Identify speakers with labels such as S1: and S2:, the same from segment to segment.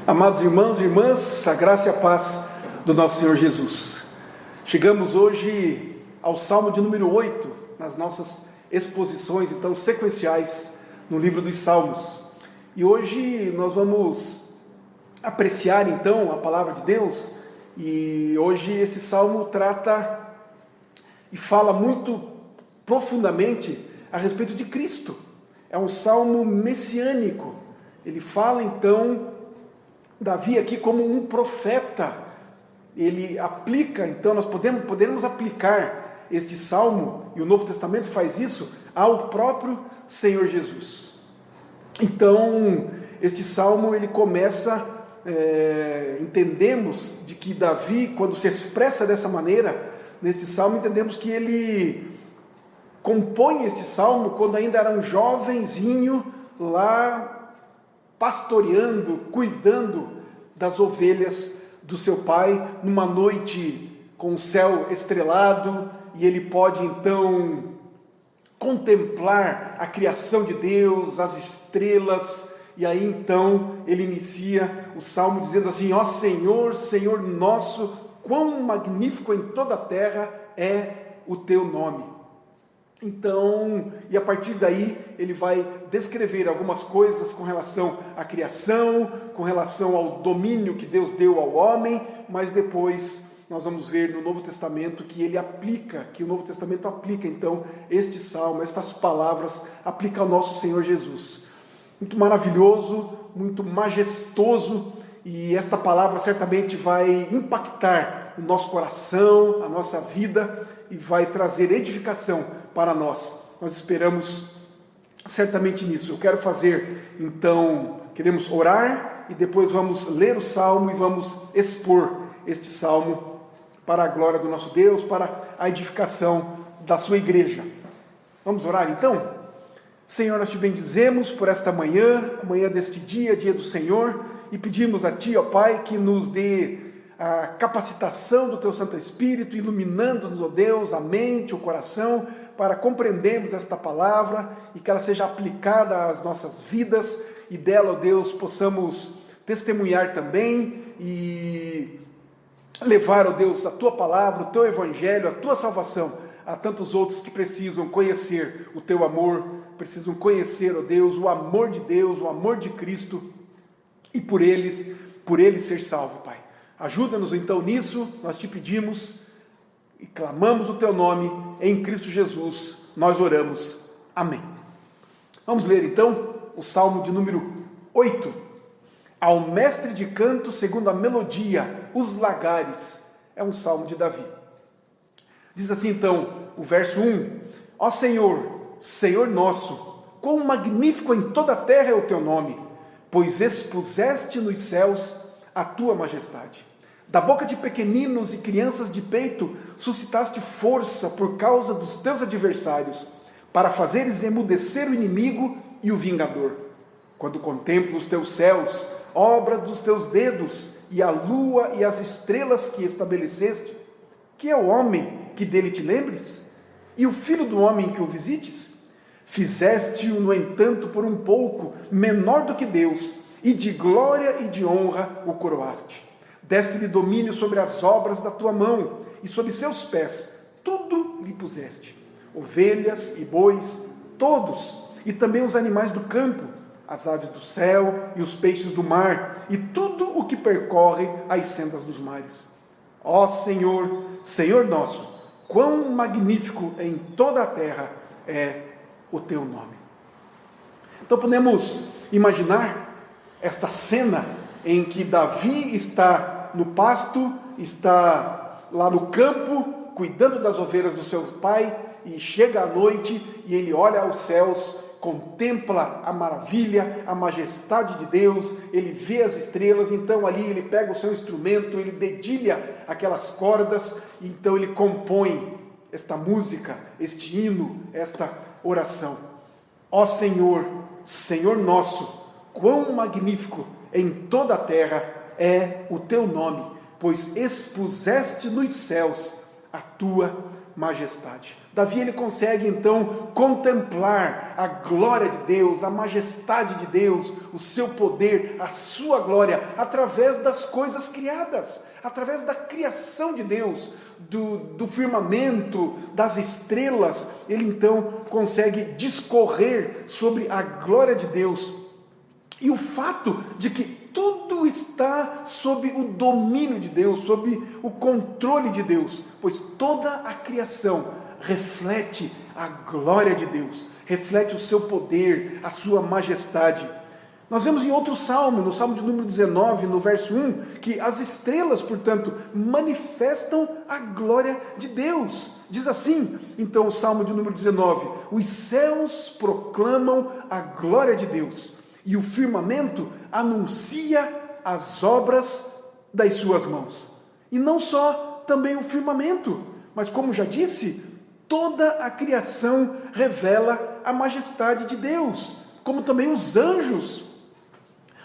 S1: Amados irmãos e irmãs, a graça e a paz do nosso Senhor Jesus. Chegamos hoje ao Salmo de número 8, nas nossas exposições, então, sequenciais no livro dos Salmos. E hoje nós vamos apreciar, então, a palavra de Deus. E hoje esse Salmo trata e fala muito profundamente a respeito de Cristo. É um Salmo messiânico. Ele fala, então, Davi aqui como um profeta. Ele aplica, então nós podemos aplicar este Salmo, e o Novo Testamento faz isso, ao próprio Senhor Jesus. Então, este Salmo ele começa, entendemos de que Davi, quando se expressa dessa maneira, neste Salmo entendemos que ele compõe este Salmo quando ainda era um jovenzinho lá pastoreando, cuidando das ovelhas do seu pai, numa noite com o céu estrelado, e ele pode então contemplar a criação de Deus, as estrelas, e aí então ele inicia o Salmo dizendo assim: ó Senhor, Senhor nosso, quão magnífico em toda a terra é o teu nome. Então, e a partir daí ele vai descrever algumas coisas com relação à criação, com relação ao domínio que Deus deu ao homem, mas depois nós vamos ver no Novo Testamento que ele aplica, que o Novo Testamento aplica então este salmo, estas palavras, aplica ao nosso Senhor Jesus. Muito maravilhoso, muito majestoso, e esta palavra certamente vai impactar o nosso coração, a nossa vida, e vai trazer edificação para nós. Nós esperamos certamente nisso. Eu quero fazer, então, queremos orar e depois vamos ler o Salmo e vamos expor este Salmo para a glória do nosso Deus, para a edificação da sua igreja. Vamos orar então? Senhor, nós te bendizemos por esta manhã, amanhã deste dia, dia do Senhor, e pedimos a Ti, ó Pai, que nos dê a capacitação do Teu Santo Espírito, iluminando-nos, ó Deus, a mente, o coração, para compreendermos esta palavra e que ela seja aplicada às nossas vidas, e dela, ó Deus, possamos testemunhar também e levar, ó Deus, a Tua palavra, o Teu Evangelho, a Tua salvação a tantos outros que precisam conhecer o Teu amor, precisam conhecer, ó Deus, o amor de Deus, o amor de Cristo, e por eles ser salvo, Pai. Ajuda-nos então nisso, nós te pedimos e clamamos o Teu nome, em Cristo Jesus, nós oramos. Amém. Vamos ler então o Salmo de número 8. Ao mestre de canto, segundo a melodia, os lagares. É um salmo de Davi. Diz assim então o verso 1: ó Senhor, Senhor nosso, quão magnífico em toda a terra é o Teu nome, pois expuseste nos céus a Tua majestade. Da boca de pequeninos e crianças de peito, suscitaste força por causa dos teus adversários, para fazeres emudecer o inimigo e o vingador. Quando contemplo os teus céus, obra dos teus dedos, e a lua e as estrelas que estabeleceste, que é o homem que dele te lembres? E o filho do homem que o visites? Fizeste-o, no entanto, por um pouco menor do que Deus, e de glória e de honra o coroaste. Deste-lhe domínio sobre as obras da tua mão, e sob seus pés tudo lhe puseste. Ovelhas e bois, todos, e também os animais do campo, as aves do céu e os peixes do mar, e tudo o que percorre as sendas dos mares. Ó Senhor, Senhor nosso, quão magnífico em toda a terra é o Teu nome. Então podemos imaginar esta cena em que Davi está no pasto, está lá no campo, cuidando das ovelhas do seu pai, e chega a noite e ele olha aos céus, contempla a maravilha, a majestade de Deus, ele vê as estrelas, então ali ele pega o seu instrumento, ele dedilha aquelas cordas, e então ele compõe esta música, este hino, esta oração. Ó Senhor, Senhor nosso, quão magnífico em toda a terra é o Teu nome, pois expuseste nos céus a Tua majestade. Davi ele consegue então contemplar a glória de Deus, a majestade de Deus, o seu poder, a sua glória, através das coisas criadas, através da criação de Deus, do firmamento, das estrelas. Ele então consegue discorrer sobre a glória de Deus. E o fato de que tudo está sob o domínio de Deus, sob o controle de Deus, pois toda a criação reflete a glória de Deus, reflete o seu poder, a sua majestade. Nós vemos em outro salmo, no salmo de número 19, no verso 1, que as estrelas, portanto, manifestam a glória de Deus. Diz assim, então, o salmo de número 19: os céus proclamam a glória de Deus, e o firmamento anuncia as obras das suas mãos. E não só também o firmamento, mas como já disse, toda a criação revela a majestade de Deus, como também os anjos.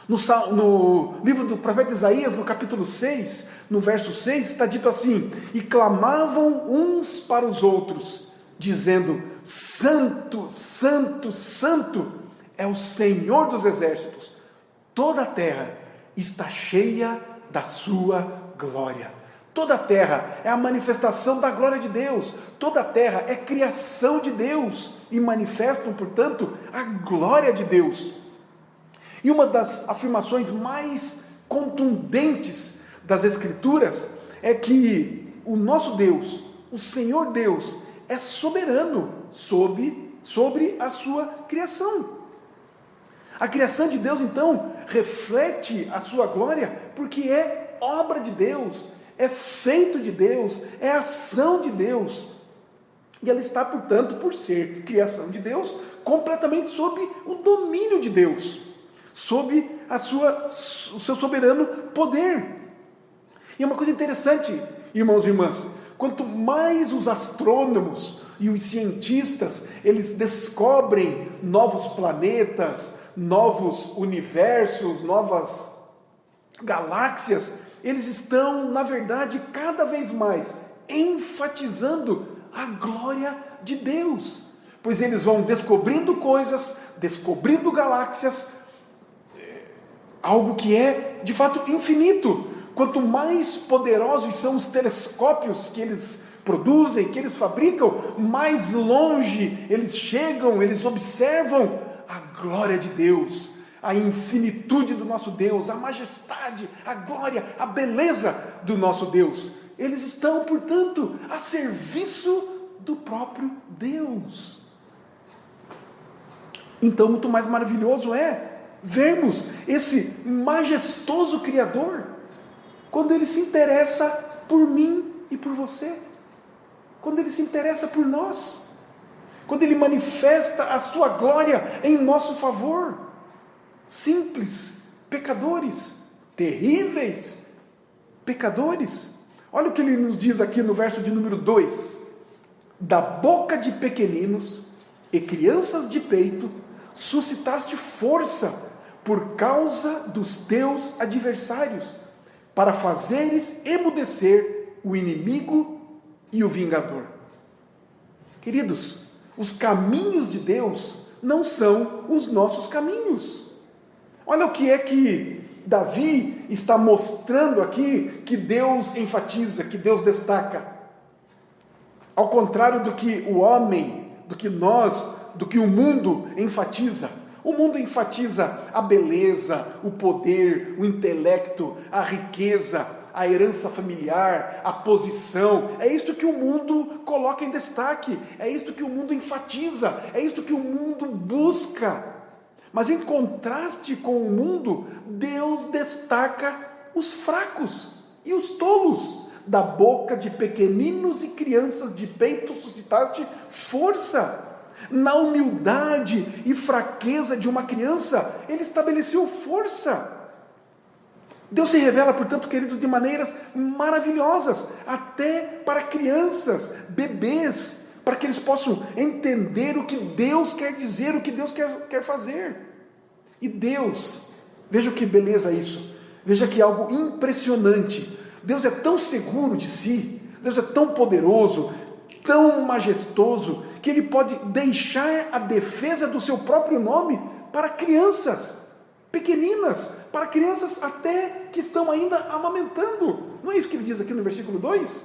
S1: No livro do profeta Isaías, no capítulo 6, no verso 6, está dito assim: e clamavam uns para os outros, dizendo: Santo, Santo, Santo é o Senhor dos exércitos, toda a terra está cheia da sua glória. Toda a terra é a manifestação da glória de Deus, toda a terra é criação de Deus e manifestam, portanto, a glória de Deus. E uma das afirmações mais contundentes das Escrituras é que o nosso Deus, o Senhor Deus, é soberano sobre a sua criação. A criação de Deus, então, reflete a sua glória porque é obra de Deus, é feito de Deus, é ação de Deus. E ela está, portanto, por ser criação de Deus, completamente sob o domínio de Deus, sob o seu soberano poder. E é uma coisa interessante, irmãos e irmãs, quanto mais os astrônomos e os cientistas, eles descobrem novos planetas, novos universos, novas galáxias, eles estão, na verdade, cada vez mais enfatizando a glória de Deus, pois eles vão descobrindo coisas, descobrindo galáxias, algo que é, de fato, infinito. Quanto mais poderosos são os telescópios que eles produzem, que eles fabricam, mais longe eles chegam, eles observam a glória de Deus, a infinitude do nosso Deus, a majestade, a glória, a beleza do nosso Deus. Eles estão, portanto, a serviço do próprio Deus. Então, muito mais maravilhoso é vermos esse majestoso Criador quando Ele se interessa por mim e por você, quando Ele se interessa por nós, quando Ele manifesta a sua glória em nosso favor. Simples pecadores, terríveis pecadores. Olha o que Ele nos diz aqui no verso de número 2: da boca de pequeninos e crianças de peito suscitaste força por causa dos teus adversários, para fazeres emudecer o inimigo e o vingador. Queridos, os caminhos de Deus não são os nossos caminhos. Olha o que é que Davi está mostrando aqui, que Deus enfatiza, que Deus destaca. Ao contrário do que o homem, do que nós, do que o mundo enfatiza. O mundo enfatiza a beleza, o poder, o intelecto, a riqueza, a herança familiar, a posição. É isto que o mundo coloca em destaque, é isto que o mundo enfatiza, é isto que o mundo busca. Mas em contraste com o mundo, Deus destaca os fracos e os tolos. Da boca de pequeninos e crianças de peito suscitaste força. Na humildade e fraqueza de uma criança, Ele estabeleceu força. Deus se revela, portanto, queridos, de maneiras maravilhosas, até para crianças, bebês, para que eles possam entender o que Deus quer dizer, o que Deus quer fazer. E Deus, veja que beleza isso, veja que algo impressionante. Deus é tão seguro de si, Deus é tão poderoso, tão majestoso que ele pode deixar a defesa do seu próprio nome para crianças pequeninas, para crianças até que estão ainda amamentando. Não é isso que ele diz aqui no versículo 2?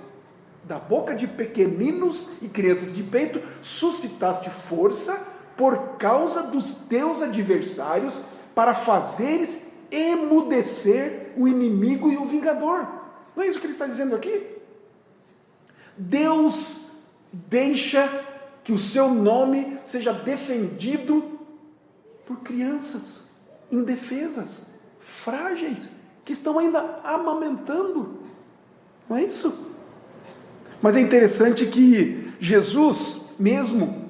S1: Da boca de pequeninos e crianças de peito suscitaste força por causa dos teus adversários, para fazeres emudecer o inimigo e o vingador. Não é isso que ele está dizendo aqui? Deus deixa que o seu nome seja defendido por crianças indefesas, frágeis, que estão ainda amamentando. Não é isso? Mas é interessante que Jesus mesmo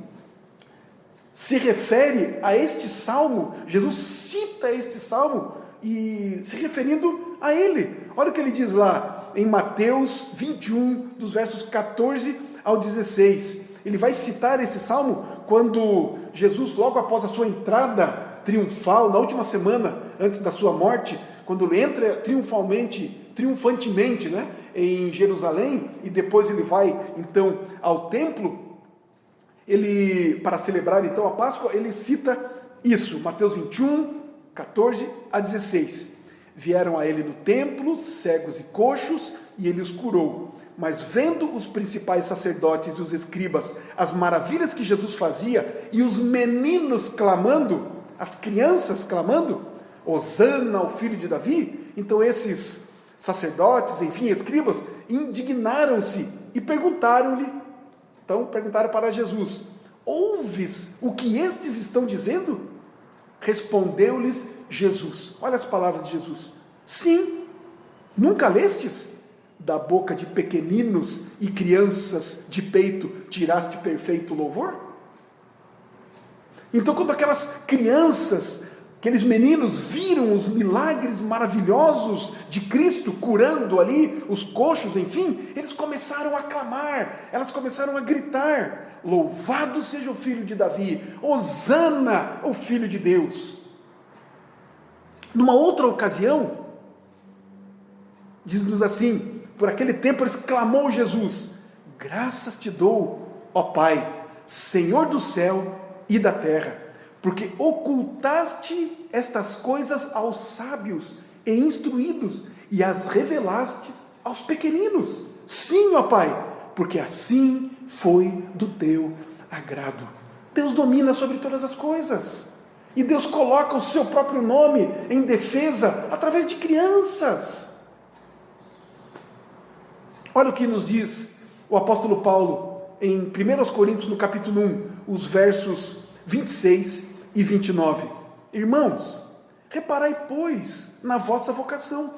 S1: se refere a este salmo, Jesus cita este salmo e se referindo a ele. Olha o que ele diz lá em Mateus 21, dos versos 14 ao 16. Ele vai citar esse salmo quando Jesus, logo após a sua entrada triunfal, na última semana antes da sua morte, quando ele entra triunfantemente, né, em Jerusalém, e depois ele vai então ao templo, para celebrar então a Páscoa, ele cita isso, Mateus 21, 14 a 16. Vieram a ele no templo cegos e coxos, e ele os curou. Mas vendo os principais sacerdotes e os escribas as maravilhas que Jesus fazia, e os meninos clamando, as crianças clamando, Hosana ao filho de Davi, então esses sacerdotes, enfim, escribas, indignaram-se e perguntaram para Jesus: ouves o que estes estão dizendo? Respondeu-lhes Jesus, olha as palavras de Jesus: sim, nunca lestes? Da boca de pequeninos e crianças de peito tiraste perfeito louvor? Então, quando aquelas crianças, aqueles meninos viram os milagres maravilhosos de Cristo, curando ali os coxos, enfim, eles começaram a clamar, elas começaram a gritar: louvado seja o filho de Davi, Hosana, o filho de Deus. Numa outra ocasião, diz-nos assim: por aquele tempo eles clamou Jesus: graças te dou, ó Pai, Senhor do céu e da terra, porque ocultaste estas coisas aos sábios e instruídos, e as revelaste aos pequeninos. Sim, ó Pai, porque assim foi do teu agrado. Deus domina sobre todas as coisas, e Deus coloca o seu próprio nome em defesa através de crianças. Olha o que nos diz o apóstolo Paulo em 1 Coríntios, no capítulo 1, os versos 26 e 29. Irmãos, reparai, pois, na vossa vocação,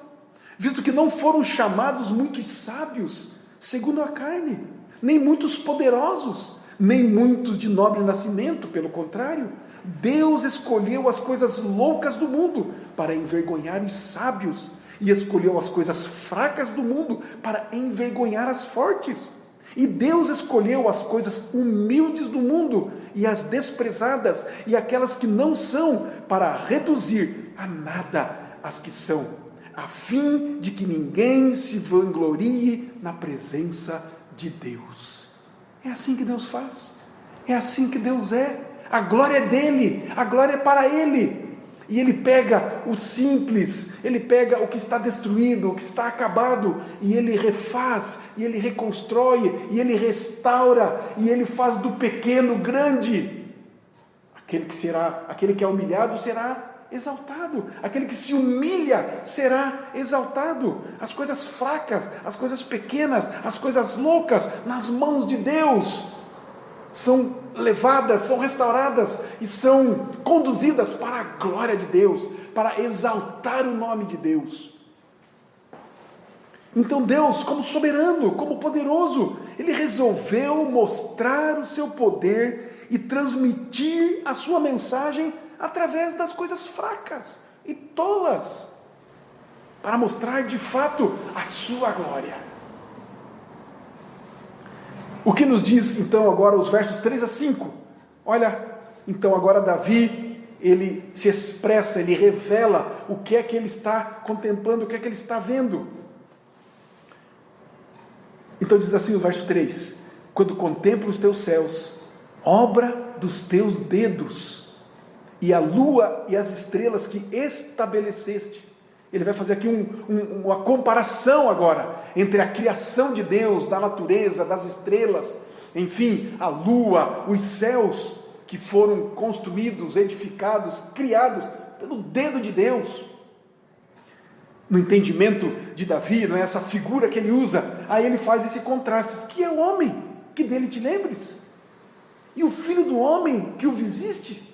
S1: visto que não foram chamados muitos sábios, segundo a carne, nem muitos poderosos, nem muitos de nobre nascimento, pelo contrário, Deus escolheu as coisas loucas do mundo para envergonhar os sábios, e escolheu as coisas fracas do mundo para envergonhar as fortes. E Deus escolheu as coisas humildes do mundo e as desprezadas e aquelas que não são, para reduzir a nada as que são, a fim de que ninguém se vanglorie na presença de Deus. É assim que Deus faz, é assim que Deus é. A glória é dele, a glória é para ele. E ele pega o simples, ele pega o que está destruído, o que está acabado, e ele refaz, e ele reconstrói, e ele restaura, e ele faz do pequeno grande. Aquele que é humilhado será exaltado, aquele que se humilha será exaltado. As coisas fracas, as coisas pequenas, as coisas loucas, nas mãos de Deus, são levadas, são restauradas e são conduzidas para a glória de Deus, para exaltar o nome de Deus. Então Deus, como soberano, como poderoso, Ele resolveu mostrar o seu poder e transmitir a sua mensagem através das coisas fracas e tolas, para mostrar de fato a sua glória. O que nos diz então agora os versos 3 a 5? Olha, então agora Davi, ele se expressa, ele revela o que é que ele está contemplando, o que é que ele está vendo. Então diz assim o verso 3: quando contemplo os teus céus, obra dos teus dedos, e a lua e as estrelas que estabeleceste. Ele vai fazer aqui uma comparação agora entre a criação de Deus, da natureza, das estrelas, enfim, a lua, os céus que foram construídos, edificados, criados pelo dedo de Deus. No entendimento de Davi, não é essa figura que ele usa, aí ele faz esse contraste, que é o homem, que dele te lembres, e o filho do homem que o visiste.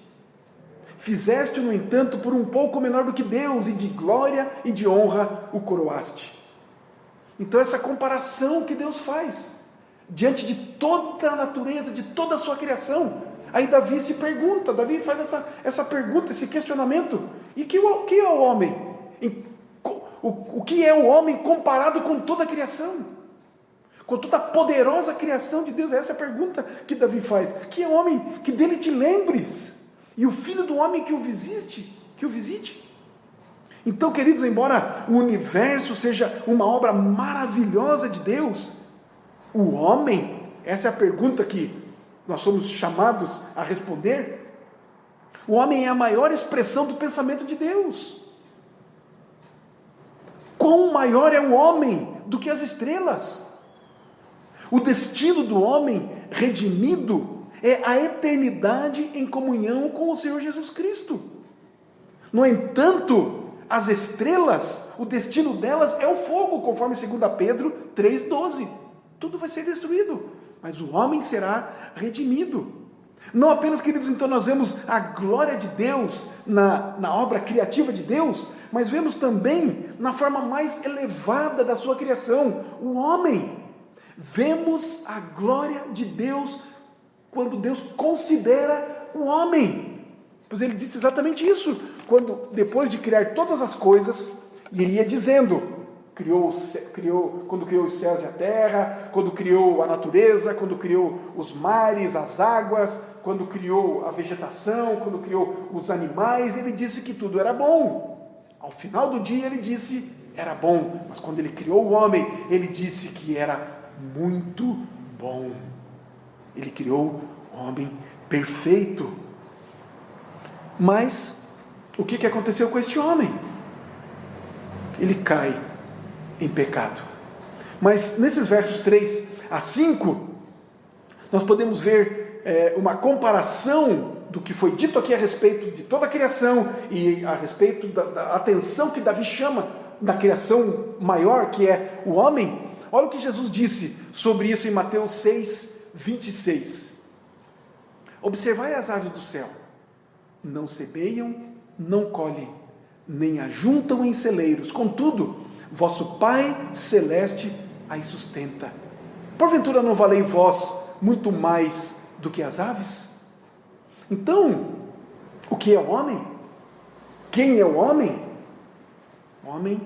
S1: Fizeste, no entanto, por um pouco menor do que Deus, e de glória e de honra o coroaste. Então essa comparação que Deus faz, diante de toda a natureza, de toda a sua criação, aí Davi se pergunta, Davi faz essa pergunta, esse questionamento, e que é o homem? O que é o homem comparado com toda a criação? Com toda a poderosa criação de Deus? Essa é a pergunta que Davi faz. Que é o homem? Que dele te lembres. E o filho do homem que o visite. Então, queridos, embora o universo seja uma obra maravilhosa de Deus, o homem, essa é a pergunta que nós somos chamados a responder, o homem é a maior expressão do pensamento de Deus. Quão maior é o homem do que as estrelas? O destino do homem redimido é a eternidade em comunhão com o Senhor Jesus Cristo. No entanto, as estrelas, o destino delas é o fogo, conforme 2 Pedro 3,12. Tudo vai ser destruído, mas o homem será redimido. Não apenas, queridos, então nós vemos a glória de Deus na obra criativa de Deus, mas vemos também na forma mais elevada da sua criação, o homem. Vemos a glória de Deus quando Deus considera o homem. Pois ele disse exatamente isso, quando depois de criar todas as coisas, e ele ia dizendo, quando criou os céus e a terra, quando criou a natureza, quando criou os mares, as águas, quando criou a vegetação, quando criou os animais, ele disse que tudo era bom. Ao final do dia ele disse, era bom, mas quando ele criou o homem, ele disse que era muito bom. Ele criou o homem perfeito. Mas, o que aconteceu com este homem? Ele cai em pecado. Mas nesses versos 3 a 5, nós podemos ver uma comparação do que foi dito aqui a respeito de toda a criação e a respeito da atenção que Davi chama da criação maior, que é o homem. Olha o que Jesus disse sobre isso em Mateus 6, 26. Observai as aves do céu, não semeiam, não colhem, nem ajuntam em celeiros, contudo, vosso Pai Celeste as sustenta. Porventura não valei vós muito mais do que as aves? Então, o que é o homem? Quem é o homem? O homem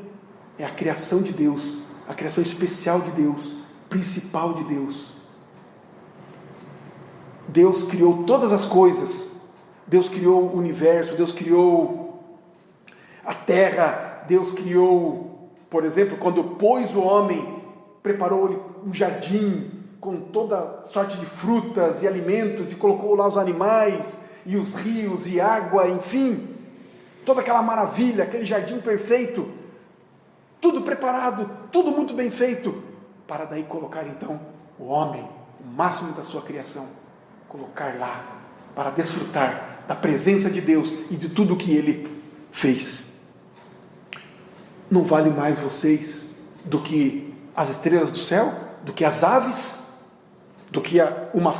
S1: é a criação de Deus, a criação especial de Deus, principal de Deus. Deus criou todas as coisas. Deus criou o universo, Deus criou a terra, Deus criou, por exemplo, quando pôs o homem, preparou-lhe um jardim com toda sorte de frutas e alimentos, e colocou lá os animais, e os rios, e água, enfim, toda aquela maravilha, aquele jardim perfeito, tudo preparado, tudo muito bem feito, para daí colocar então o homem, o máximo da sua criação, colocar lá, para desfrutar da presença de Deus e de tudo o que Ele fez. Não vale mais vocês do que as estrelas do céu, do que as aves, do que uma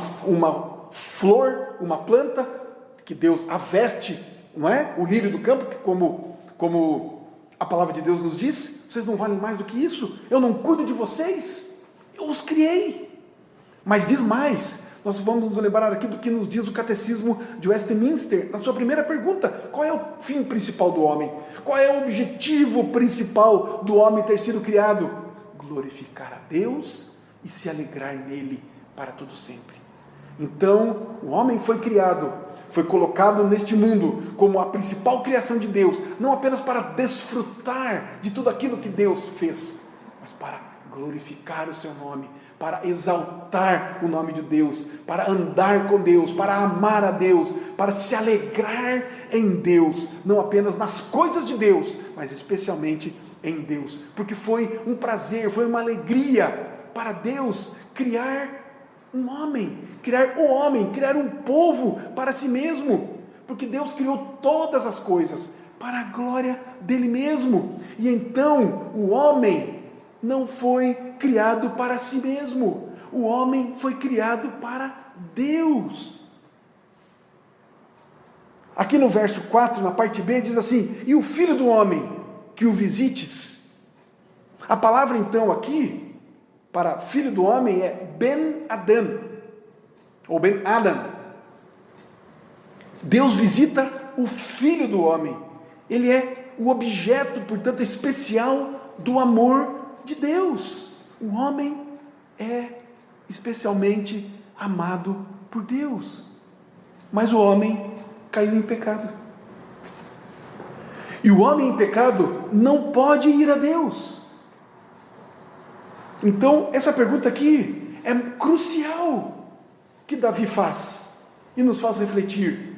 S1: flor, uma planta, que Deus a veste, não é? O lírio do campo, que como a palavra de Deus nos diz, vocês não valem mais do que isso? Eu não cuido de vocês? Eu os criei. Mas diz mais, nós vamos nos lembrar aqui do que nos diz o Catecismo de Westminster, na sua primeira pergunta: qual é o fim principal do homem? Qual é o objetivo principal do homem ter sido criado? Glorificar a Deus e se alegrar nele para todo sempre. Então, o homem foi criado, foi colocado neste mundo como a principal criação de Deus, não apenas para desfrutar de tudo aquilo que Deus fez, mas para glorificar o seu nome, para exaltar o nome de Deus, para andar com Deus, para amar a Deus, para se alegrar em Deus, não apenas nas coisas de Deus, mas especialmente em Deus, porque foi um prazer, foi uma alegria para Deus criar um homem, criar um povo para si mesmo, porque Deus criou todas as coisas para a glória dele mesmo, e então o homem não foi criado para si mesmo, o homem foi criado para Deus. Aqui no verso 4, na parte B, diz assim: e o filho do homem que o visites. A palavra então aqui, para filho do homem, é Ben Adam, ou Ben Adam. Deus visita o filho do homem, ele é o objeto, portanto, especial do amor de Deus. O homem é especialmente amado por Deus, mas o homem caiu em pecado. E o homem em pecado não pode ir a Deus. Então, essa pergunta aqui é crucial que Davi faz e nos faz refletir.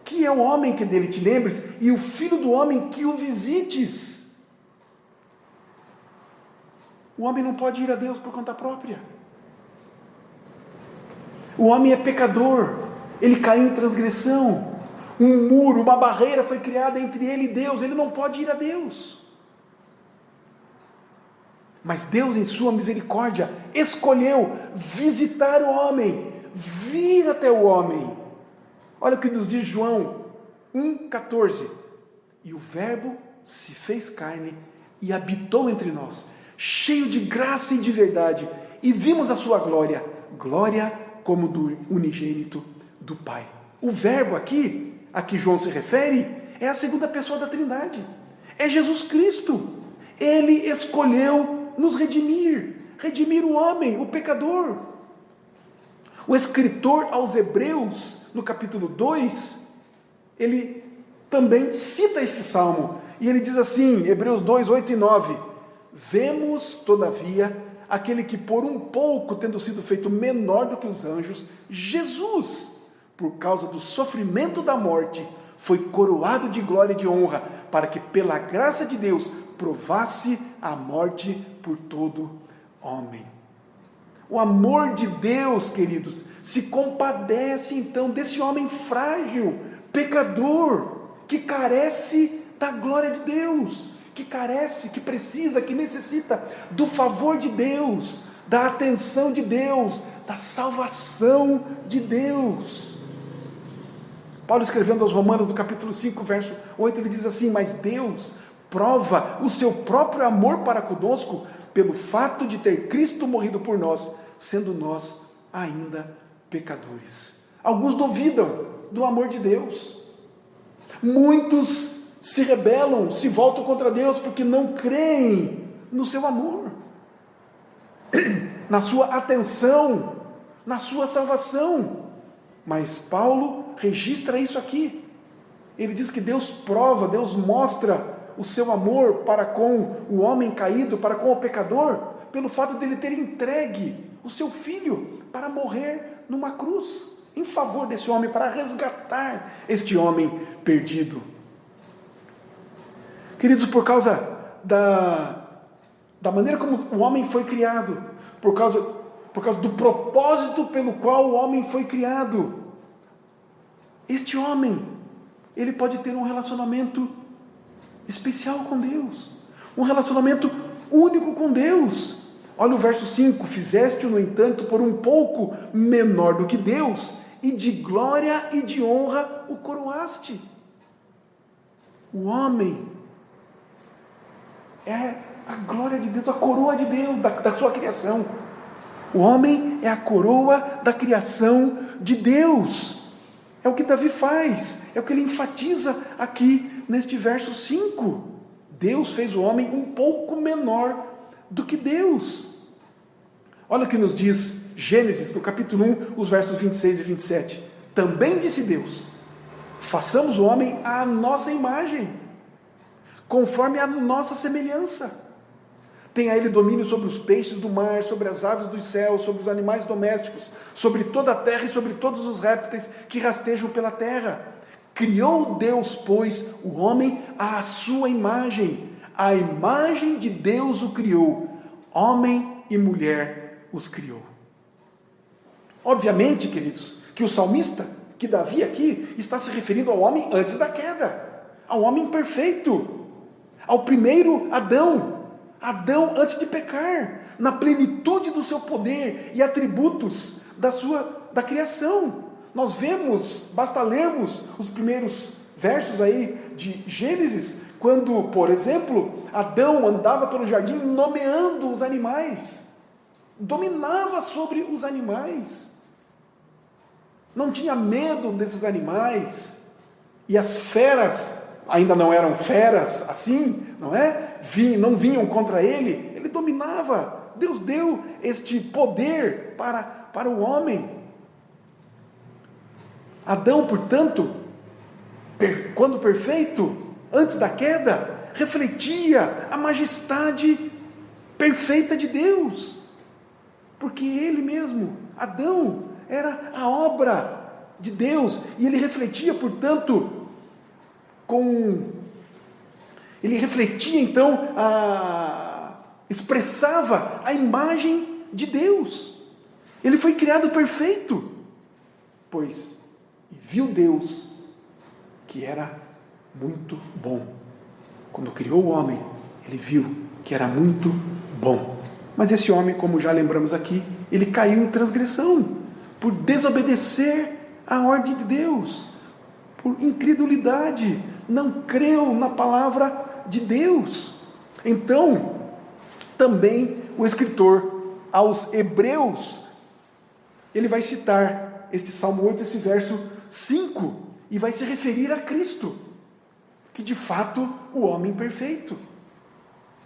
S1: Que é o homem que dele te lembres e o filho do homem que o visites. O homem não pode ir a Deus por conta própria. O homem é pecador, ele caiu em transgressão. Um muro, uma barreira foi criada entre ele e Deus, ele não pode ir a Deus. Mas Deus, em sua misericórdia, escolheu visitar o homem, vir até o homem. Olha o que nos diz João 1,14. E o Verbo se fez carne e habitou entre nós, cheio de graça e de verdade, e vimos a sua glória, glória como do unigênito do Pai. O Verbo aqui, a que João se refere, é a segunda pessoa da Trindade, é Jesus Cristo. Ele escolheu nos redimir o homem, o pecador. O escritor aos Hebreus, no capítulo 2, ele também cita este salmo, e ele diz assim, Hebreus 2, 8 e 9, vemos, todavia, aquele que por um pouco, tendo sido feito menor do que os anjos, Jesus, por causa do sofrimento da morte, foi coroado de glória e de honra, para que pela graça de Deus provasse a morte por todo homem. O amor de Deus, queridos, se compadece então desse homem frágil, pecador, que carece da glória de Deus, que carece, que precisa, que necessita do favor de Deus, da atenção de Deus, da salvação de Deus. Paulo, escrevendo aos Romanos, no capítulo 5, verso 8, ele diz assim: mas Deus prova o seu próprio amor para conosco pelo fato de ter Cristo morrido por nós, sendo nós ainda pecadores. Alguns duvidam do amor de Deus. Muitos se rebelam, se voltam contra Deus, porque não creem no seu amor, na sua atenção, na sua salvação. Mas Paulo registra isso aqui. Ele diz que Deus prova, Deus mostra o seu amor para com o homem caído, para com o pecador, pelo fato dele ter entregue o seu filho para morrer numa cruz, em favor desse homem, para resgatar este homem perdido. Queridos, por causa da maneira como o homem foi criado, por causa do propósito pelo qual o homem foi criado, este homem, ele pode ter um relacionamento especial com Deus, um relacionamento único com Deus. Olha o verso 5, fizeste-o, no entanto, por um pouco menor do que Deus, e de glória e de honra o coroaste. O homem é a glória de Deus, a coroa de Deus, da sua criação. O homem é a coroa da criação de Deus. É o que Davi faz, é o que ele enfatiza aqui neste verso 5. Deus fez o homem um pouco menor do que Deus. Olha o que nos diz Gênesis, no capítulo 1, os versos 26 e 27. Também disse Deus: façamos o homem à nossa imagem, conforme a nossa semelhança. Tem a ele domínio sobre os peixes do mar, sobre as aves dos céus, sobre os animais domésticos, sobre toda a terra e sobre todos os répteis que rastejam pela terra. Criou Deus, pois, o homem à sua imagem. A imagem de Deus o criou. Homem e mulher os criou. Obviamente, queridos, que o salmista, que Davi aqui, está se referindo ao homem antes da queda. Ao homem perfeito. Ao primeiro Adão. Adão antes de pecar, na plenitude do seu poder e atributos da criação. Nós vemos, basta lermos os primeiros versos aí de Gênesis, quando, por exemplo, Adão andava pelo jardim nomeando os animais, dominava sobre os animais, não tinha medo desses animais, e as feras, ainda não eram feras assim, não é? Não vinham contra ele, ele dominava. Deus deu este poder para o homem. Adão, portanto, quando perfeito, antes da queda, refletia a majestade perfeita de Deus, porque ele mesmo, Adão, era a obra de Deus, e ele refletia, portanto, ele refletia então, expressava a imagem de Deus. Ele foi criado perfeito, pois viu Deus que era muito bom. Quando criou o homem, ele viu que era muito bom. Mas esse homem, como já lembramos aqui, ele caiu em transgressão, por desobedecer à ordem de Deus, por incredulidade, não creu na palavra de Deus. Então, também o escritor aos Hebreus, ele vai citar este Salmo 8, esse verso 5, e vai se referir a Cristo, que de fato o homem perfeito.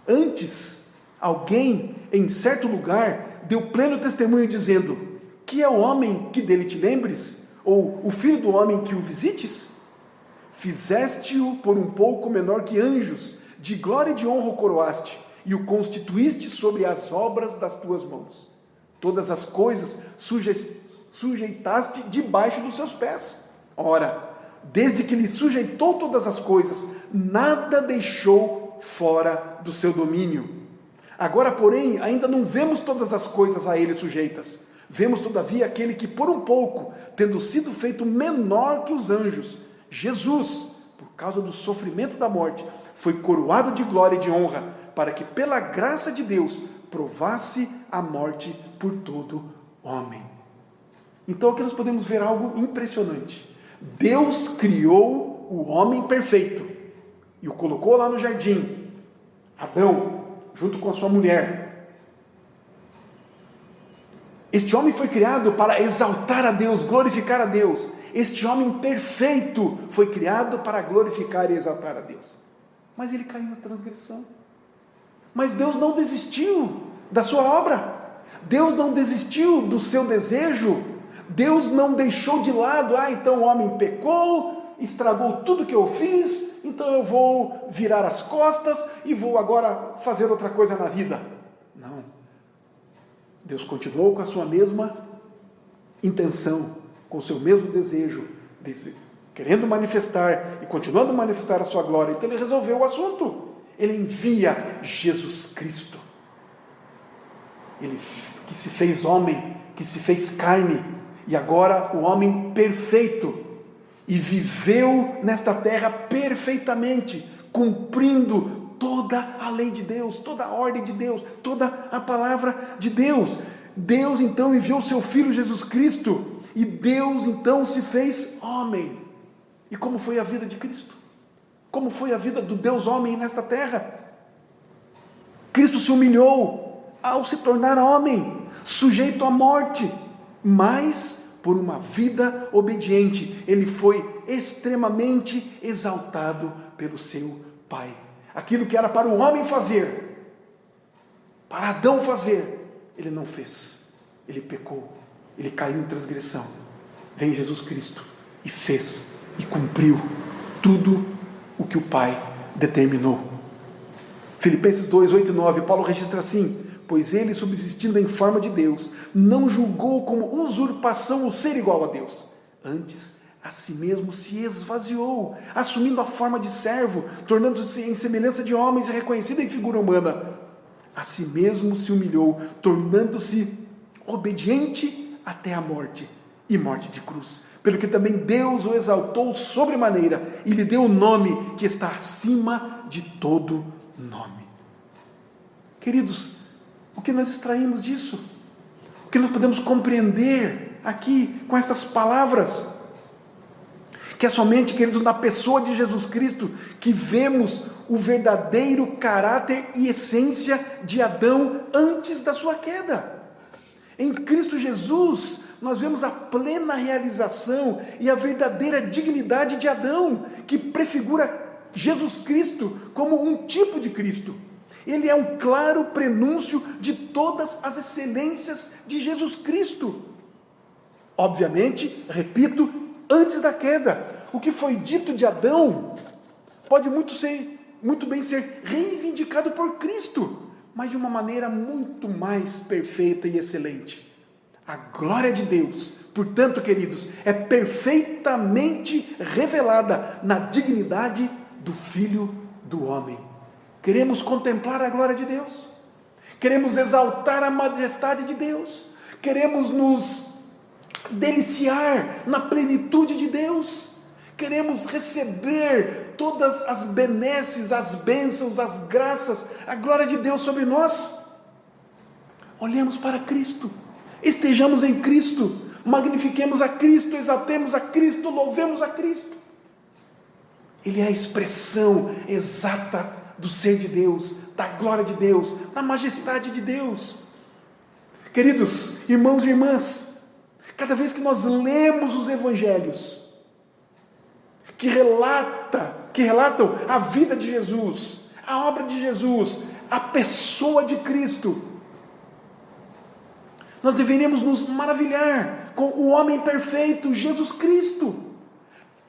S1: Antes, alguém em certo lugar deu pleno testemunho dizendo: que é o homem que dele te lembres? Ou o filho do homem que o visites? Fizeste-o por um pouco menor que anjos, de glória e de honra o coroaste, e o constituíste sobre as obras das tuas mãos. Todas as coisas sujeitaste debaixo dos seus pés. Ora, desde que lhe sujeitou todas as coisas, nada deixou fora do seu domínio. Agora, porém, ainda não vemos todas as coisas a ele sujeitas. Vemos, todavia, aquele que por um pouco, tendo sido feito menor que os anjos, Jesus, por causa do sofrimento da morte, foi coroado de glória e de honra, para que pela graça de Deus provasse a morte por todo homem. Então aqui nós podemos ver algo impressionante. Deus criou o homem perfeito e o colocou lá no jardim, Adão, junto com a sua mulher. Este homem foi criado para exaltar a Deus, glorificar a Deus. Este homem perfeito foi criado para glorificar e exaltar a Deus. Mas ele caiu na transgressão. Mas Deus não desistiu da sua obra. Deus não desistiu do seu desejo. Deus não deixou de lado: então o homem pecou, estragou tudo que eu fiz, então eu vou virar as costas e vou agora fazer outra coisa na vida. Não. Deus continuou com a sua mesma intenção, com o seu mesmo desejo, querendo manifestar e continuando a manifestar a sua glória. Então ele resolveu o assunto. Ele envia Jesus Cristo. Ele que se fez homem, que se fez carne, e agora o homem perfeito, e viveu nesta terra perfeitamente, cumprindo toda a lei de Deus, toda a ordem de Deus, toda a palavra de Deus. Deus então enviou o seu Filho Jesus Cristo, e Deus então se fez homem. E como foi a vida de Cristo? Como foi a vida do Deus homem nesta terra? Cristo se humilhou ao se tornar homem, sujeito à morte, mas por uma vida obediente, ele foi extremamente exaltado pelo seu Pai. Aquilo que era para o homem fazer, para Adão fazer, ele não fez. Ele pecou, ele caiu em transgressão. Veio Jesus Cristo e fez e cumpriu tudo o que o Pai determinou. Filipenses 2, 8 e 9, Paulo registra assim: pois ele, subsistindo em forma de Deus, não julgou como usurpação o ser igual a Deus. Antes, a si mesmo se esvaziou, assumindo a forma de servo, tornando-se em semelhança de homens e reconhecido em figura humana. A si mesmo se humilhou, tornando-se obediente até a morte, e morte de cruz. Pelo que também Deus o exaltou sobremaneira, e lhe deu o nome que está acima de todo nome. Queridos, o que nós extraímos disso? O que nós podemos compreender aqui com essas palavras? Que é somente, queridos, na pessoa de Jesus Cristo que vemos o verdadeiro caráter e essência de Adão antes da sua queda. Em Cristo Jesus, nós vemos a plena realização e a verdadeira dignidade de Adão, que prefigura Jesus Cristo como um tipo de Cristo. Ele é um claro prenúncio de todas as excelências de Jesus Cristo. Obviamente, repito, antes da queda. O que foi dito de Adão pode muito bem ser reivindicado por Cristo, mas de uma maneira muito mais perfeita e excelente. A glória de Deus, portanto, queridos, é perfeitamente revelada na dignidade do Filho do Homem. Queremos contemplar a glória de Deus? Queremos exaltar a majestade de Deus? Queremos nos deliciar na plenitude de Deus? Queremos receber todas as benesses, as bênçãos, as graças, a glória de Deus sobre nós? Olhemos para Cristo, estejamos em Cristo, magnifiquemos a Cristo, exaltemos a Cristo, louvemos a Cristo. Ele é a expressão exata do ser de Deus, da glória de Deus, da majestade de Deus. Queridos irmãos e irmãs, cada vez que nós lemos os evangelhos, que relatam a vida de Jesus, a obra de Jesus, a pessoa de Cristo, nós deveríamos nos maravilhar com o homem perfeito, Jesus Cristo,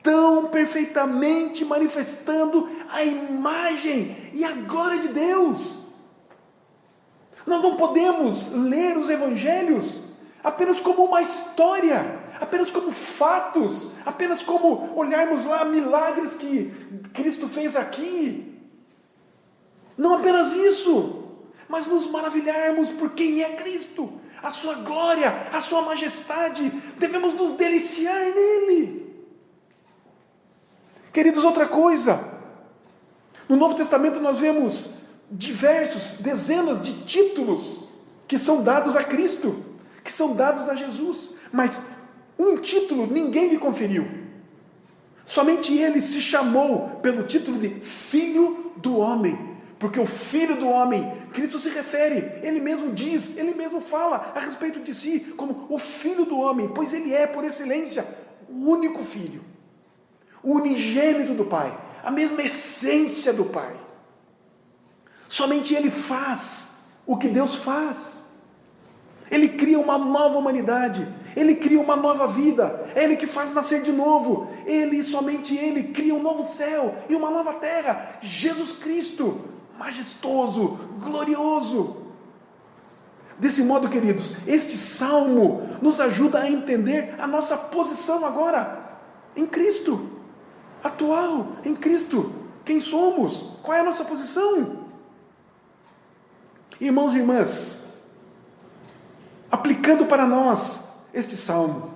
S1: tão perfeitamente manifestando a imagem e a glória de Deus. Nós não podemos ler os evangelhos apenas como uma história, apenas como fatos, apenas como olharmos lá milagres que Cristo fez aqui. Não apenas isso, mas nos maravilharmos por quem é Cristo, a sua glória, a sua majestade. Devemos nos deliciar nele. Queridos, outra coisa, no Novo Testamento nós vemos dezenas de títulos que são dados a Cristo, que são dados a Jesus, mas um título ninguém lhe conferiu. Somente ele se chamou pelo título de Filho do Homem, porque o Filho do Homem, Cristo se refere, ele mesmo diz, ele mesmo fala a respeito de si como o Filho do Homem, pois ele é, por excelência, o único Filho, o unigênito do Pai, a mesma essência do Pai. Somente ele faz o que Deus faz. Ele cria uma nova humanidade, ele cria uma nova vida, é ele que faz nascer de novo, somente ele, cria um novo céu e uma nova terra, Jesus Cristo, majestoso, glorioso. Desse modo, queridos, este salmo nos ajuda a entender a nossa posição agora, em Cristo, atual, em Cristo, quem somos, qual é a nossa posição? Irmãos e irmãs, aplicando para nós este salmo,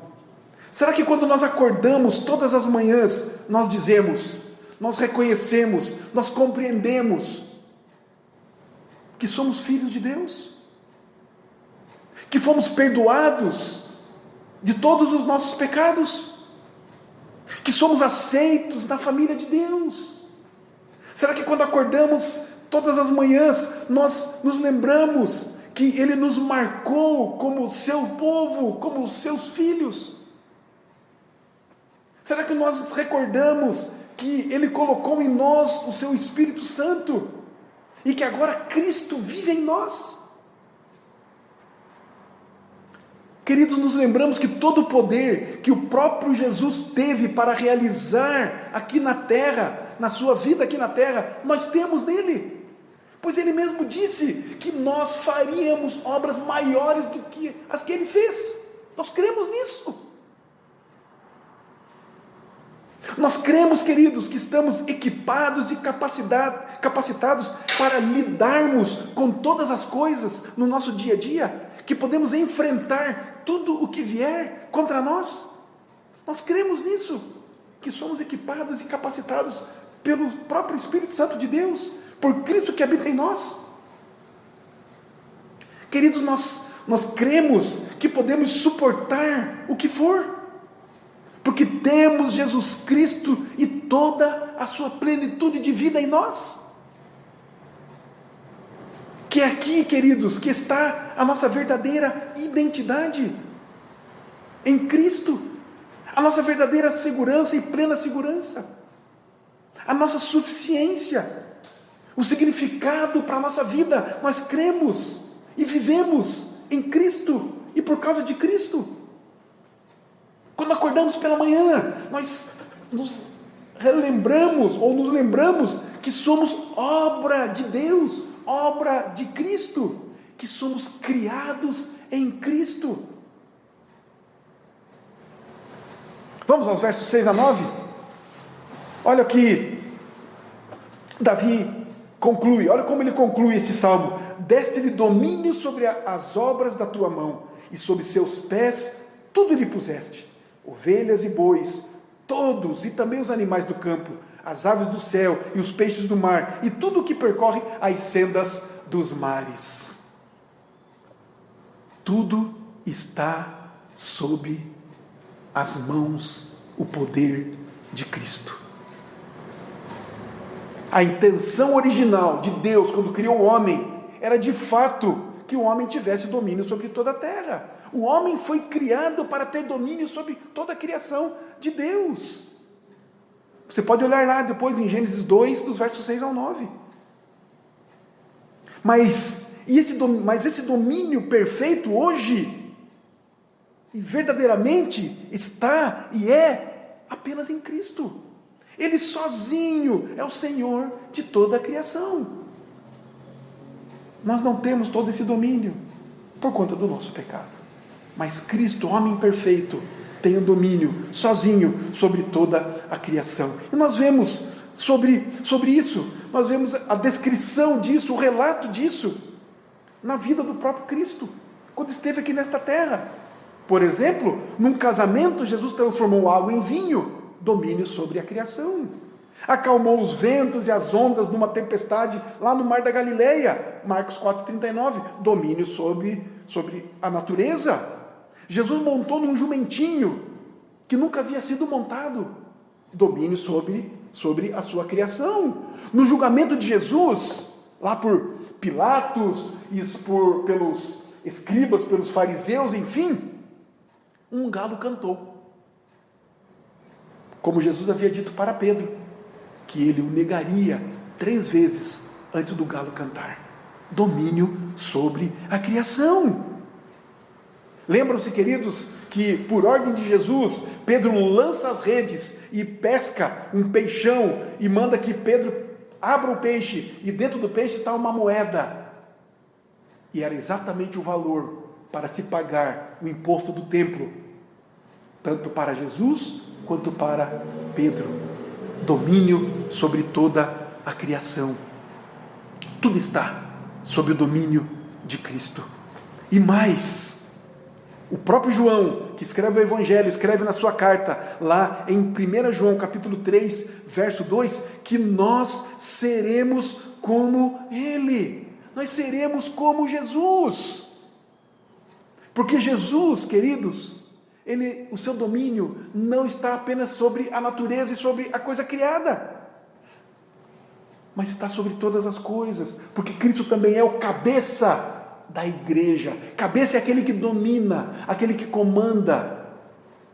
S1: será que quando nós acordamos todas as manhãs, nós dizemos, nós reconhecemos, nós compreendemos que somos filhos de Deus? Que fomos perdoados de todos os nossos pecados? Que somos aceitos na família de Deus? Será que quando acordamos todas as manhãs, nós nos lembramos que Ele nos marcou como seu povo, como seus filhos? Será que nós nos recordamos que Ele colocou em nós o seu Espírito Santo e que agora Cristo vive em nós? Queridos, nos lembramos que todo o poder que o próprio Jesus teve para realizar aqui na terra, na sua vida aqui na terra, nós temos nele. Pois pois Ele mesmo disse que nós faríamos obras maiores do que as que Ele fez. Nós cremos nisso. Nós cremos, queridos, que estamos equipados e capacitados para lidarmos com todas as coisas no nosso dia a dia, que podemos enfrentar tudo o que vier contra nós. Nós cremos nisso, que somos equipados e capacitados pelo próprio Espírito Santo de Deus, por Cristo que habita em nós. Queridos, nós cremos que podemos suportar o que for, porque temos Jesus Cristo e toda a sua plenitude de vida em nós. Que é aqui, queridos, que está a nossa verdadeira identidade em Cristo, a nossa verdadeira segurança e plena segurança, a nossa suficiência, o significado para a nossa vida. Nós cremos e vivemos em Cristo e por causa de Cristo. Quando acordamos pela manhã, nós nos relembramos ou nos lembramos que somos obra de Deus, obra de Cristo, que somos criados em Cristo. Vamos aos versos 6 a 9? Olha o que Davi conclui, olha como ele conclui este salmo: deste-lhe domínio sobre as obras da tua mão, e sobre seus pés tudo lhe puseste. Ovelhas e bois, todos, e também os animais do campo, as aves do céu e os peixes do mar, e tudo o que percorre as sendas dos mares. Tudo está sob as mãos, o poder de Cristo. A intenção original de Deus, quando criou o homem, era de fato que o homem tivesse domínio sobre toda a terra. O homem foi criado para ter domínio sobre toda a criação de Deus. Você pode olhar lá depois em Gênesis 2, dos versos 6 ao 9. Mas esse domínio perfeito hoje, e verdadeiramente está e é apenas em Cristo. Ele sozinho é o Senhor de toda a criação. Nós não temos todo esse domínio por conta do nosso pecado. Mas Cristo, homem perfeito, tem o domínio sozinho sobre toda a criação. E nós vemos sobre isso, nós vemos a descrição disso, o relato disso, na vida do próprio Cristo, quando esteve aqui nesta terra. Por exemplo, num casamento, Jesus transformou água em vinho, domínio sobre a criação. Acalmou os ventos e as ondas numa tempestade lá no mar da Galileia, Marcos 4,39, domínio sobre a natureza. Jesus montou num jumentinho que nunca havia sido montado, domínio sobre a sua criação. No julgamento de Jesus, lá por Pilatos e pelos escribas, pelos fariseus, enfim, um galo cantou. Como Jesus havia dito para Pedro, que ele o negaria 3 vezes antes do galo cantar. Domínio sobre a criação. Lembram-se, queridos, que por ordem de Jesus, Pedro lança as redes e pesca um peixão e manda que Pedro abra o peixe, e dentro do peixe está uma moeda. E era exatamente o valor para se pagar o imposto do templo, tanto para Jesus quanto para Pedro. Domínio sobre toda a criação. Tudo está sob o domínio de Cristo. E mais, o próprio João, que escreve o Evangelho, escreve na sua carta, lá em 1 João capítulo 3, verso 2, que nós seremos como Ele. Nós seremos como Jesus. Porque Jesus, queridos, o seu domínio não está apenas sobre a natureza e sobre a coisa criada, mas está sobre todas as coisas, porque Cristo também é o cabeça da igreja. Cabeça é aquele que domina, aquele que comanda,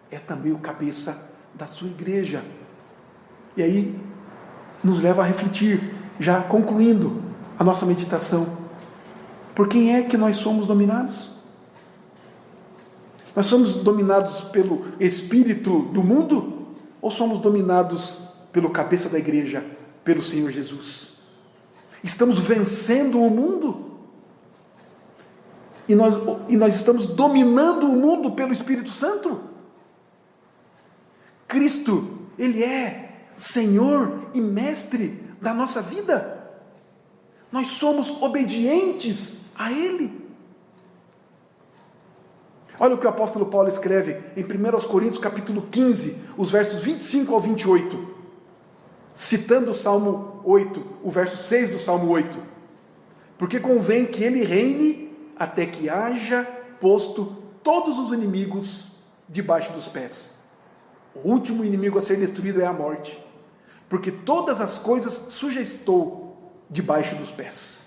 S1: é também o cabeça da sua igreja. E aí nos leva a refletir, já concluindo a nossa meditação, por quem é que nós somos dominados? Nós somos dominados pelo espírito do mundo, ou somos dominados pelo cabeça da igreja, pelo Senhor Jesus? Estamos vencendo o mundo. E nós estamos dominando o mundo pelo Espírito Santo. Cristo, Ele é Senhor e Mestre da nossa vida. Nós somos obedientes a Ele. Olha o que o apóstolo Paulo escreve em 1 Coríntios capítulo 15, os versos 25 ao 28, citando o Salmo 8, o verso 6 do Salmo 8. Porque convém que Ele reine até que haja posto todos os inimigos debaixo dos pés. O último inimigo a ser destruído é a morte, porque todas as coisas sujeitou debaixo dos pés.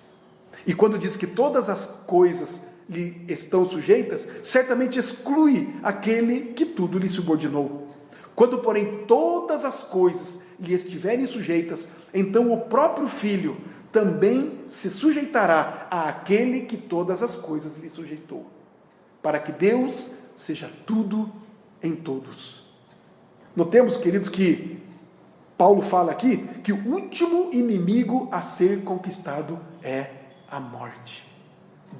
S1: E quando diz que todas as coisas lhe estão sujeitas, certamente exclui aquele que tudo lhe subordinou. Quando, porém, todas as coisas lhe estiverem sujeitas, então o próprio Filho também se sujeitará àquele que todas as coisas lhe sujeitou, para que Deus seja tudo em todos. Notemos, queridos, que Paulo fala aqui que o último inimigo a ser conquistado é a morte.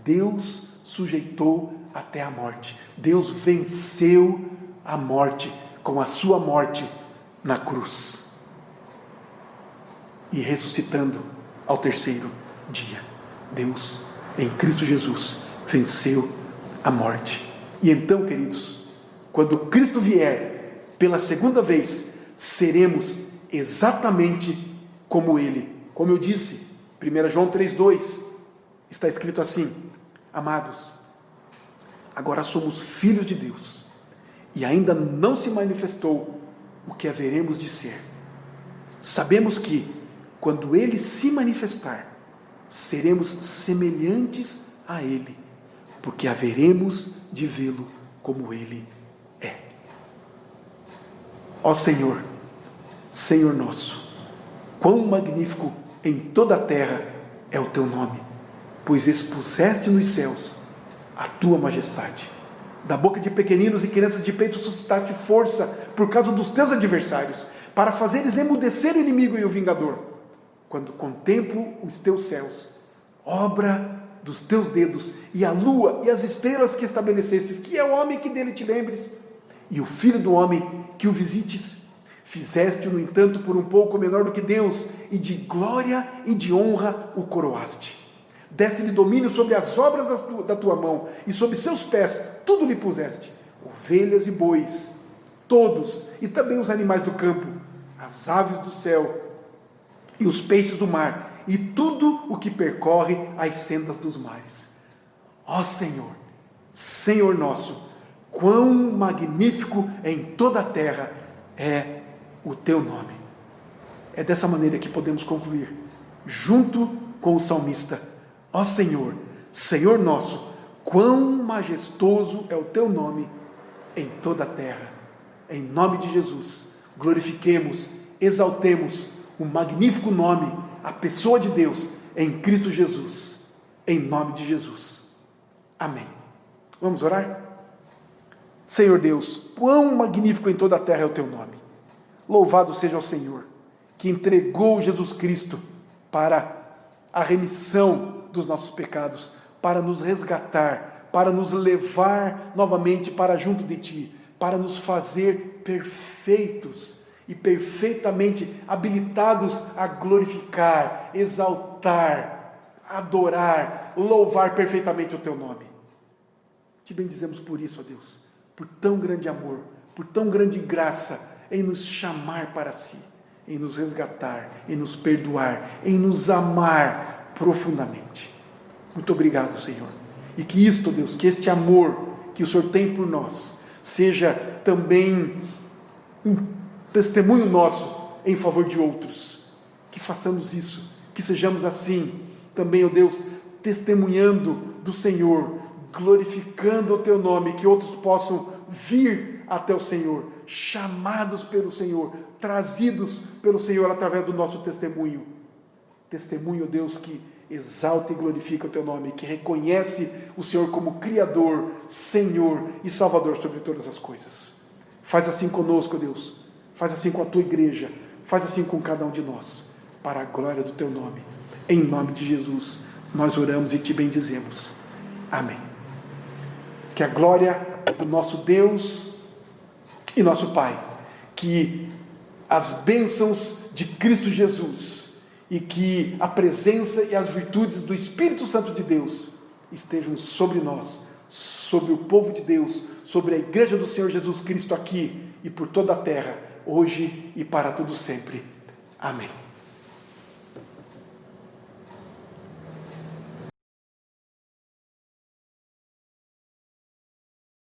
S1: Deus sujeitou até a morte. Deus venceu a morte com a sua morte na cruz e ressuscitando ao terceiro dia. Deus, em Cristo Jesus, venceu a morte. E então, queridos, quando Cristo vier pela segunda vez, seremos exatamente como Ele. Como eu disse, 1 João 3,2, está escrito assim: amados, agora somos filhos de Deus, e ainda não se manifestou o que haveremos de ser. Sabemos que, quando Ele se manifestar, seremos semelhantes a Ele, porque haveremos de vê-lo como Ele é. Ó Senhor, Senhor nosso, quão magnífico em toda a terra é o Teu nome, pois expuseste nos céus a Tua majestade. Da boca de pequeninos e crianças de peito suscitaste força por causa dos Teus adversários, para fazeres emudecer o inimigo e o vingador. Quando contemplo os Teus céus, obra dos Teus dedos, e a lua e as estrelas que estabeleceste, que é o homem que dele te lembres, e o filho do homem que o visites, fizeste-o, no entanto, por um pouco menor do que Deus, e de glória e de honra o coroaste. Deste-lhe domínio sobre as obras da tua mão, e sobre seus pés tudo lhe puseste, ovelhas e bois, todos, e também os animais do campo, as aves do céu, e os peixes do mar, e tudo o que percorre as sendas dos mares. Ó Senhor, Senhor nosso, quão magnífico em toda a terra é o Teu nome. É dessa maneira que podemos concluir, junto com o salmista: ó Senhor, Senhor nosso, quão majestoso é o Teu nome em toda a terra. Em nome de Jesus, glorifiquemos, exaltemos o magnífico nome, a pessoa de Deus, em Cristo Jesus, em nome de Jesus. Amém. Vamos orar? Senhor Deus, quão magnífico em toda a terra é o Teu nome. Louvado seja o Senhor, que entregou Jesus Cristo para a remissão dos nossos pecados, para nos resgatar, para nos levar novamente para junto de Ti, para nos fazer perfeitos e perfeitamente habilitados a glorificar, exaltar, adorar, louvar perfeitamente o Teu nome. Te bendizemos por isso, ó Deus, por tão grande amor, por tão grande graça em nos chamar para Si, em nos resgatar, em nos perdoar, em nos amar profundamente. Muito obrigado, Senhor. E que isto, Deus, que este amor que o Senhor tem por nós, seja também um testemunho nosso em favor de outros. Que façamos isso, que sejamos assim também, ó Deus, testemunhando do Senhor, glorificando o Teu nome, que outros possam vir até o Senhor, chamados pelo Senhor, trazidos pelo Senhor através do nosso testemunho. Testemunho, Deus, que exalta e glorifica o Teu nome, que reconhece o Senhor como Criador, Senhor e Salvador sobre todas as coisas. Faz assim conosco, Deus. Faz assim com a Tua igreja. Faz assim com cada um de nós. para a glória do teu nome. Em nome de Jesus, nós oramos e te bendizemos. Amém. Que a glória do nosso Deus e nosso Pai, que as bênçãos de Cristo Jesus e que a presença e as virtudes do Espírito Santo de Deus estejam sobre nós, sobre o povo de Deus, sobre a igreja do Senhor Jesus Cristo aqui e por toda a terra, hoje e para todo sempre. Amém.